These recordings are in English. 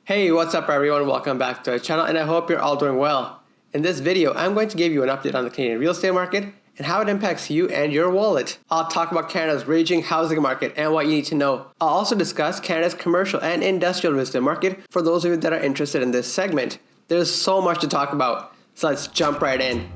Hey, what's up everyone? Welcome back to the channel and I hope you're all doing well. In this video, I'm going to give you an update on the Canadian real estate market and how it impacts you and your wallet. I'll talk about Canada's raging housing market and what you need to know. I'll also discuss Canada's commercial and industrial real estate market for those of you that are interested in this segment. There's so much to talk about, so let's jump right in.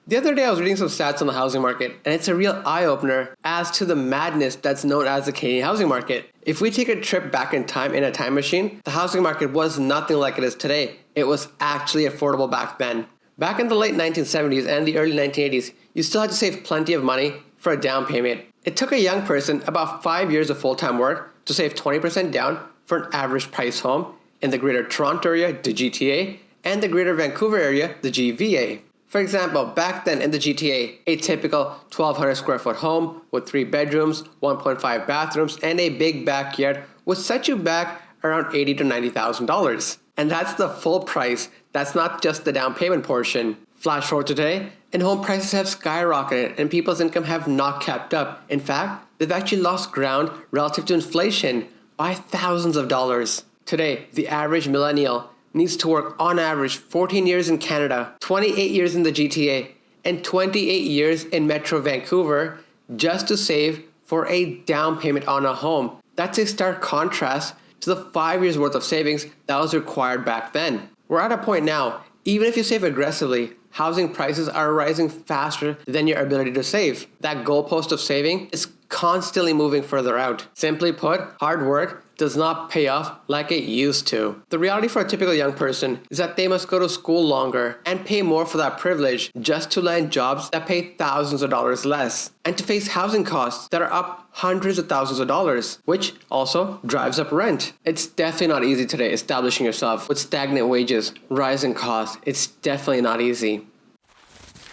The other day I was reading some stats on the housing market, and it's a real eye-opener as to the madness that's known as the Canadian housing market. If we take a trip back in time in a time machine, the housing market was nothing like it is today. It was actually affordable back then. Back in the late 1970s and the early 1980s, you still had to save plenty of money for a down payment. It took a young person about 5 years of full-time work to save 20% down for an average price home in the Greater Toronto area, the GTA, and the Greater Vancouver area, the GVA. For example, back then in the GTA, a typical 1,200 square foot home with 3 bedrooms, 1.5 bathrooms, and a big backyard would set you back around $80,000 to $90,000. And that's the full price. That's not just the down payment portion. Flash forward to today, and home prices have skyrocketed and people's income have not kept up. In fact, they've actually lost ground relative to inflation by thousands of dollars. Today, the average millennial needs to work on average 14 years in Canada, 28 years in the GTA, and 28 years in Metro Vancouver just to save for a down payment on a home. That's a stark contrast to the 5 years worth of savings that was required back then. We're at a point now, even if you save aggressively, housing prices are rising faster than your ability to save. That goalpost of saving is constantly moving further out. Simply put, hard work does not pay off like it used to. The reality for a typical young person is that they must go to school longer and pay more for that privilege just to land jobs that pay thousands of dollars less, and to face housing costs that are up hundreds of thousands of dollars, which also drives up rent. It's definitely not easy today establishing yourself with stagnant wages, rising costs. It's definitely not easy.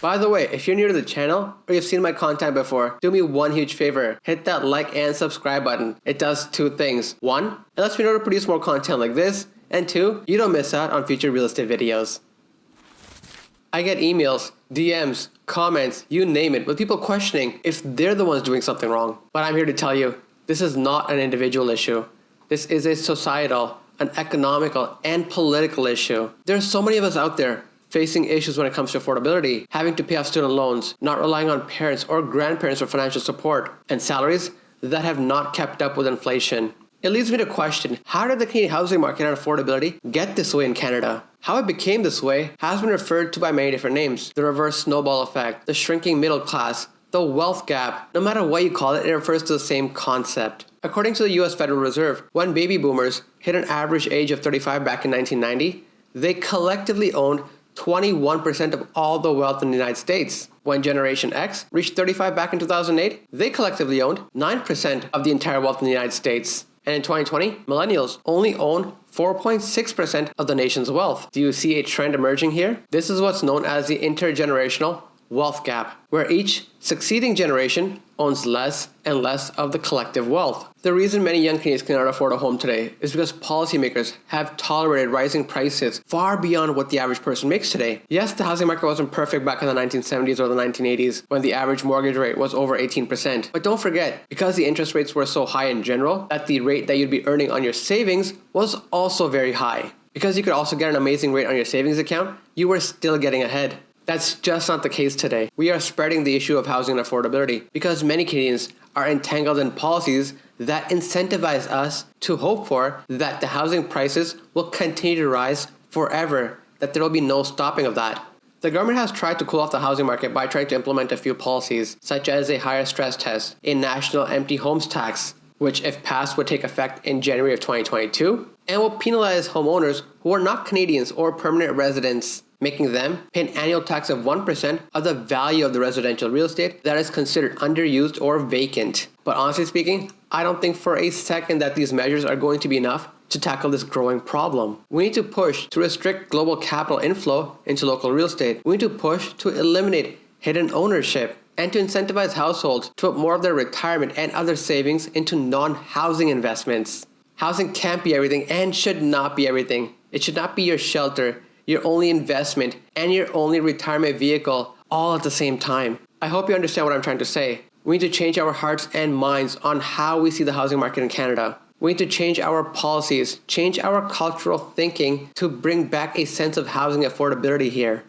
By the way, if you're new to the channel or you've seen my content before, do me one huge favor. Hit that like and subscribe button. It does 2 things. 1, it lets me know to produce more content like this. And 2, you don't miss out on future real estate videos. I get emails, DMs, comments, you name it, with people questioning if they're the ones doing something wrong. But I'm here to tell you, this is not an individual issue. This is a societal, an economical, and political issue. There are so many of us out there facing issues when it comes to affordability, having to pay off student loans, not relying on parents or grandparents for financial support, and salaries that have not kept up with inflation. It leads me to question, how did the Canadian housing market and affordability get this way in Canada? How it became this way has been referred to by many different names. The reverse snowball effect, the shrinking middle class, the wealth gap. No matter what you call it, it refers to the same concept. According to the US Federal Reserve, when baby boomers hit an average age of 35 back in 1990, they collectively owned 21% of all the wealth in the United States. When Generation X reached 35 back in 2008, they collectively owned 9% of the entire wealth in the United States. And in 2020, millennials only own 4.6% of the nation's wealth. Do you see a trend emerging here? This is what's known as the intergenerational wealth gap, where each succeeding generation owns less and less of the collective wealth. The reason many young Canadians cannot afford a home today is because policymakers have tolerated rising prices far beyond what the average person makes today. Yes, the housing market wasn't perfect back in the 1970s or the 1980s when the average mortgage rate was over 18%. But don't forget, because the interest rates were so high in general, that the rate that you'd be earning on your savings was also very high. Because you could also get an amazing rate on your savings account, you were still getting ahead. That's just not the case today. We are spreading the issue of housing and affordability because many Canadians are entangled in policies that incentivize us to hope for that the housing prices will continue to rise forever, that there will be no stopping of that. The government has tried to cool off the housing market by trying to implement a few policies, such as a higher stress test, a national empty homes tax, which if passed would take effect in January of 2022, and will penalize homeowners who are not Canadians or permanent residents, making them pay an annual tax of 1% of the value of the residential real estate that is considered underused or vacant. But honestly speaking, I don't think for a second that these measures are going to be enough to tackle this growing problem. We need to push to restrict global capital inflow into local real estate. We need to push to eliminate hidden ownership and to incentivize households to put more of their retirement and other savings into non-housing investments. Housing can't be everything and should not be everything. It should not be your shelter, your only investment, and your only retirement vehicle all at the same time. I hope you understand what I'm trying to say. We need to change our hearts and minds on how we see the housing market in Canada. We need to change our policies, change our cultural thinking to bring back a sense of housing affordability here.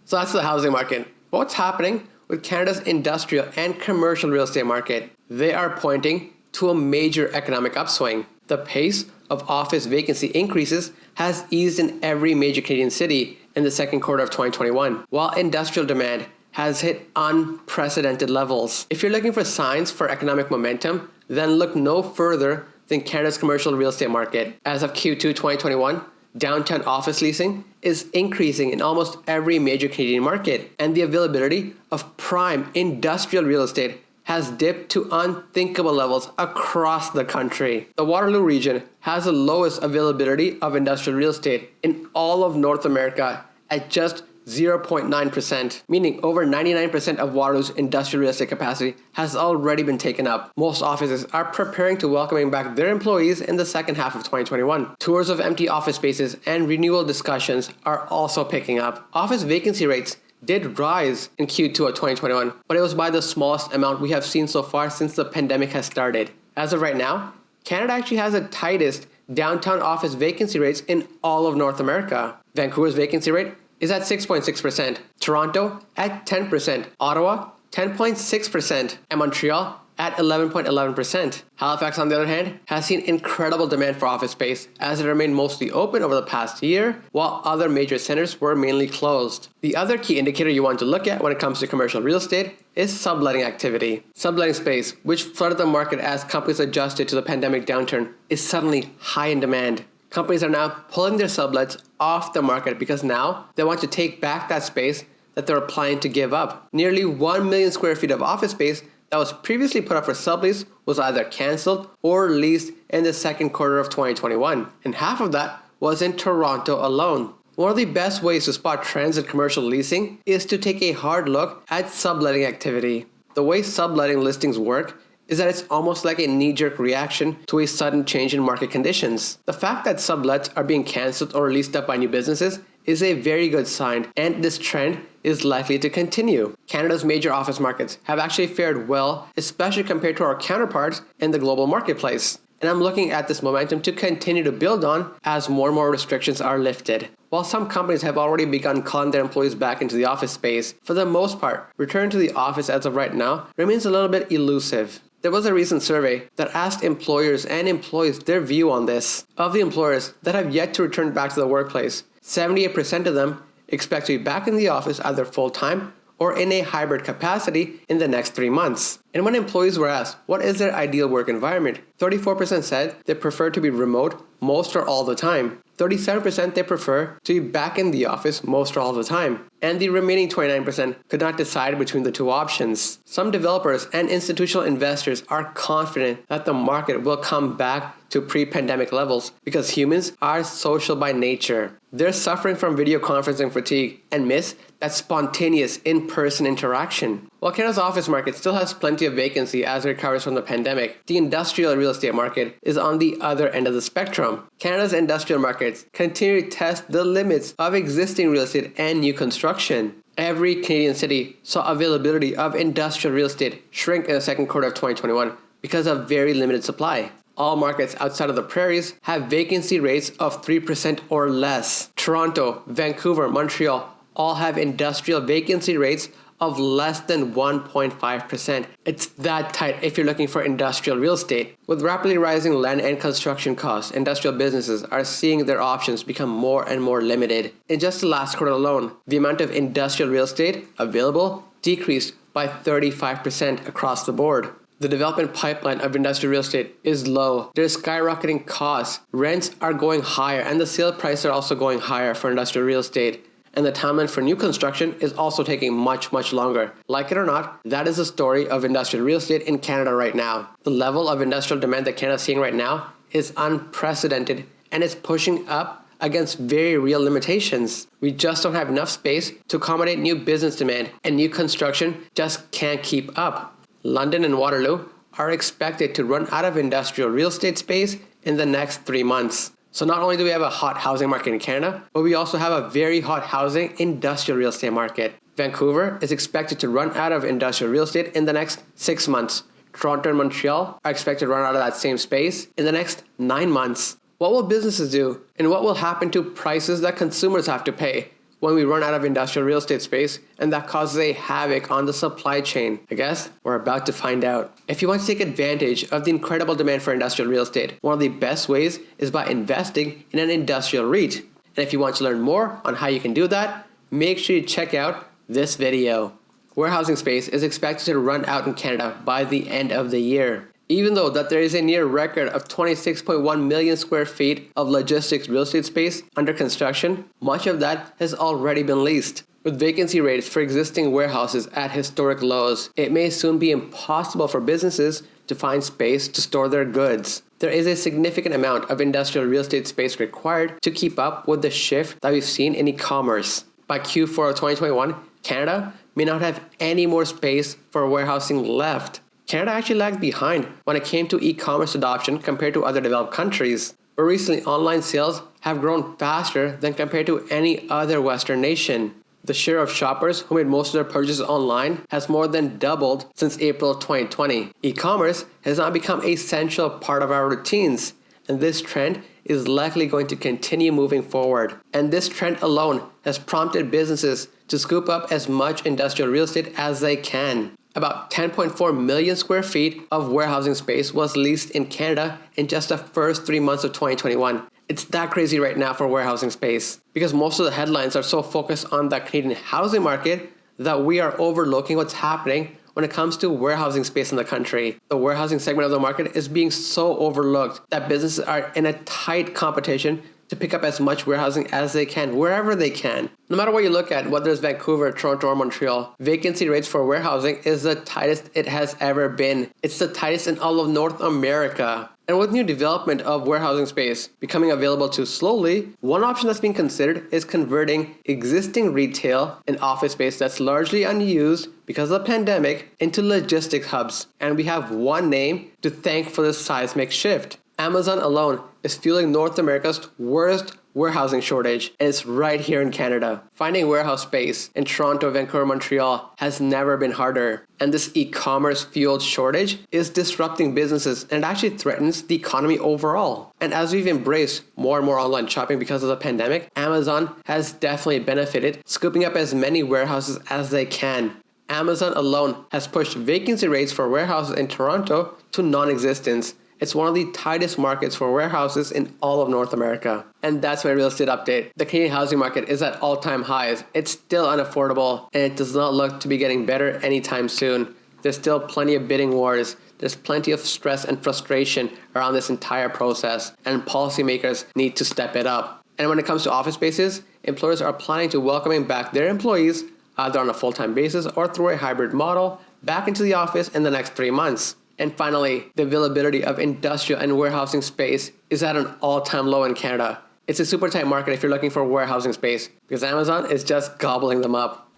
So that's the housing market. But what's happening with Canada's industrial and commercial real estate market? They are pointing to a major economic upswing. The pace of office vacancy increases has eased in every major Canadian city in the second quarter of 2021, while industrial demand has hit unprecedented levels. If you're looking for signs for economic momentum, then look no further than Canada's commercial real estate market. As of Q2 2021, downtown office leasing is increasing in almost every major Canadian market, and the availability of prime industrial real estate has dipped to unthinkable levels across the country. The Waterloo region has the lowest availability of industrial real estate in all of North America at just 0.9%, meaning over 99% of Waterloo's industrial real estate capacity has already been taken up. Most offices are preparing to welcoming back their employees in the second half of 2021. Tours of empty office spaces and renewal discussions are also picking up. Office vacancy rates did rise in Q2 of 2021, but it was by the smallest amount we have seen so far since the pandemic has started. As of right now, Canada actually has the tightest downtown office vacancy rates in all of North America. Vancouver's vacancy rate is at 6.6%, Toronto at 10%, Ottawa 10.6%, and Montreal at 11.11%. Halifax, on the other hand, has seen incredible demand for office space as it remained mostly open over the past year, while other major centers were mainly closed. The other key indicator you want to look at when it comes to commercial real estate is subletting activity. Subletting space, which flooded the market as companies adjusted to the pandemic downturn, is suddenly high in demand. Companies are now pulling their sublets off the market because now they want to take back that space that they're planning to give up. Nearly 1 million square feet of office space that was previously put up for sublease was either canceled or leased in the second quarter of 2021, and half of that was in Toronto alone. One of the best ways to spot trends in commercial leasing is to take a hard look at subletting activity. The way subletting listings work is that it's almost like a knee-jerk reaction to a sudden change in market conditions. The fact that sublets are being canceled or leased up by new businesses is a very good sign, and this trend is likely to continue. Canada's major office markets have actually fared well, especially compared to our counterparts in the global marketplace. And I'm looking at this momentum to continue to build on as more and more restrictions are lifted. While some companies have already begun calling their employees back into the office space, for the most part, return to the office as of right now remains a little bit elusive. There was a recent survey that asked employers and employees their view on this. Of the employers that have yet to return back to the workplace, 78% of them expect to be back in the office either full-time or in a hybrid capacity in the next 3 months. And when employees were asked what is their ideal work environment, 34% said they prefer to be remote most or all the time. 37% they prefer to be back in the office most or all the time. And the remaining 29% could not decide between the two options. Some developers and institutional investors are confident that the market will come back to pre-pandemic levels because humans are social by nature. They're suffering from video conferencing fatigue and miss that spontaneous in-person interaction. While Canada's office market still has plenty of vacancy as it recovers from the pandemic, the industrial real estate market is on the other end of the spectrum. Canada's industrial markets continue to test the limits of existing real estate and new construction. Every Canadian city saw availability of industrial real estate shrink in the second quarter of 2021 because of very limited supply. All markets outside of the prairies have vacancy rates of 3% or less. Toronto, Vancouver, Montreal all have industrial vacancy rates of less than 1.5%. It's that tight if you're looking for industrial real estate. With rapidly rising land and construction costs, industrial businesses are seeing their options become more and more limited. In just the last quarter alone, the amount of industrial real estate available decreased by 35% across the board. The development pipeline of industrial real estate is low. There's skyrocketing costs. Rents are going higher, and the sale prices are also going higher for industrial real estate. And the timeline for new construction is also taking much longer. Like it or not, that is the story of industrial real estate in Canada right now. The level of industrial demand that Canada is seeing right now is unprecedented, and it's pushing up against very real limitations. We just don't have enough space to accommodate new business demand, and new construction just can't keep up. London and Waterloo are expected to run out of industrial real estate space in the next 3 months. So not only do we have a hot housing market in Canada, but we also have a very hot housing industrial real estate market. Vancouver is expected to run out of industrial real estate in the next 6 months. Toronto and Montreal are expected to run out of that same space in the next 9 months. What will businesses do, and what will happen to prices that consumers have to pay when we run out of industrial real estate space and that causes a havoc on the supply chain? I guess we're about to find out. If you want to take advantage of the incredible demand for industrial real estate, one of the best ways is by investing in an industrial REIT. And if you want to learn more on how you can do that, make sure you check out this video. Warehousing space is expected to run out in Canada by the end of the year. Even though that there is a near record of 26.1 million square feet of logistics real estate space under construction, much of that has already been leased. With vacancy rates for existing warehouses at historic lows, it may soon be impossible for businesses to find space to store their goods. There is a significant amount of industrial real estate space required to keep up with the shift that we've seen in e-commerce. By Q4 of 2021, Canada may not have any more space for warehousing left. Canada actually lagged behind when it came to e-commerce adoption compared to other developed countries. But recently, online sales have grown faster than compared to any other Western nation. The share of shoppers who made most of their purchases online has more than doubled since April of 2020. E-commerce has now become a central part of our routines, and this trend is likely going to continue moving forward. And this trend alone has prompted businesses to scoop up as much industrial real estate as they can. About 10.4 million square feet of warehousing space was leased in Canada in just the first 3 months of 2021. It's that crazy right now for warehousing space because most of the headlines are so focused on the Canadian housing market that we are overlooking what's happening when it comes to warehousing space in the country. The warehousing segment of the market is being so overlooked that businesses are in a tight competition to pick up as much warehousing as they can, wherever they can. No matter what you look at, whether it's Vancouver, Toronto, or Montreal, vacancy rates for warehousing is the tightest it has ever been. It's the tightest in all of North America. And with new development of warehousing space becoming available too slowly, one option that's being considered is converting existing retail and office space that's largely unused because of the pandemic into logistics hubs. And we have one name to thank for this seismic shift. Amazon alone is fueling North America's worst warehousing shortage, and it's right here in Canada. Finding warehouse space in Toronto, Vancouver, Montreal has never been harder, and this e-commerce fueled shortage is disrupting businesses and it actually threatens the economy overall. And as we've embraced more and more online shopping because of the pandemic, Amazon has definitely benefited, scooping up as many warehouses as they can. Amazon alone has pushed vacancy rates for warehouses in Toronto to non-existence. It's one of the tightest markets for warehouses in all of North America. And that's my real estate update. The Canadian housing market is at all-time highs. It's still unaffordable, and it does not look to be getting better anytime soon. There's still plenty of bidding wars. There's plenty of stress and frustration around this entire process, and policymakers need to step it up. And when it comes to office spaces, employers are planning to welcoming back their employees, either on a full-time basis or through a hybrid model, back into the office in the next 3 months. And finally, the availability of industrial and warehousing space is at an all-time low in Canada. It's a super tight market if you're looking for warehousing space because Amazon is just gobbling them up.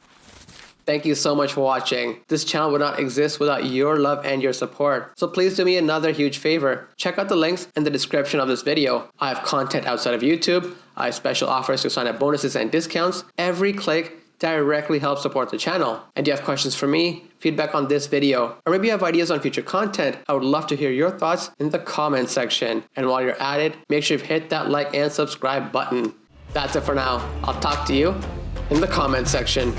Thank you so much for watching. This channel would not exist without your love and your support. So please do me another huge favor. Check out the links in the description of this video. I have content outside of YouTube. I have special offers to sign up bonuses and discounts. Every click directly helps support the channel. And do you have questions for me, feedback on this video, or maybe you have ideas on future content? I would love to hear your thoughts in the comment section. And while you're at it, make sure you hit that like and subscribe button. That's it for now. I'll talk to you in the comment section.